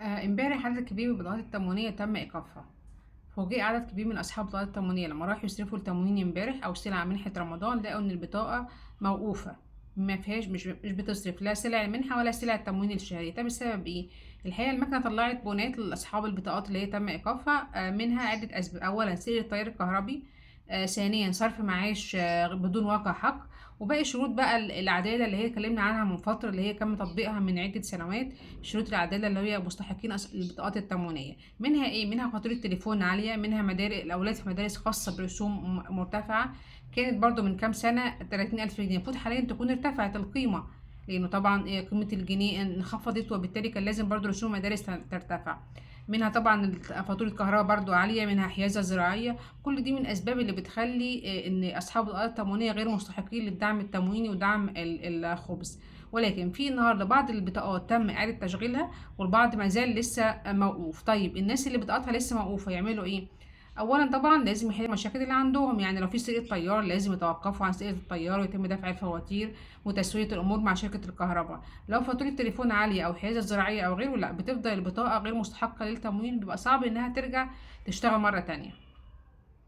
امبارح عدد كبير من البطاقات التموينية تم إيقافها. فوجئ عدد كبير من أصحاب البطاقات التموينية لما راحوا يصرفوا التموين امبارح أو سلع منحة رمضان، لقوا إن البطاقة موقوفة، ما فيهاش، مش بتصرف لا سلع المنحة ولا سلع التموين الشهري. ده بسبب إيه؟ الحقيقة المكنة طلعت بيانات لأصحاب البطاقات اللي هي تم إيقافها، منها عدة أسباب. أولا سعر التيار الكهربي، ثانيا صرف معاش بدون واقع حق، وباقي شروط بقى العدالة اللي هي اتكلمنا عنها من فترة، اللي هي تم تطبيقها من عدة سنوات. شروط العدالة اللي هي مستحقين البطاقات التموينية، منها ايه؟ منها فاتورة تليفون عالية، منها مدارس الأولاد في مدارس خاصة برسوم مرتفعة. كانت برضو من كام سنة 30,000 جنيه، المفروض حاليا تكون ارتفعت القيمة، لأنه طبعا قيمة الجنيه انخفضت، وبالتالي كان لازم برضو رسوم المدارس ترتفع. منها طبعا فاتورة كهرباء برضو عالية، منها حيازة زراعية. كل دي من الأسباب اللي بتخلي إن أصحاب الأراضي التموينية غير مستحقين للدعم التمويني ودعم الخبز. ولكن في النهارده بعض البطاقات تم إعادة تشغيلها، والبعض ما زال لسه موقوف. طيب الناس اللي بطاقاتها لسه موقوفة يعملوا إيه؟ أولا طبعا لازم يحلوا المشاكل اللي عندهم، يعني لو في سرقة طيار لازم يتوقفوا عن سرقة الطيار ويتم دفع الفواتير وتسوية الأمور مع شركة الكهرباء. لو فاتورة تليفون عالية أو حيازة زراعية أو غيره، لا، بتفضل البطاقة غير مستحقة للتموين، بيبقى صعب إنها ترجع تشتغل مرة تانية.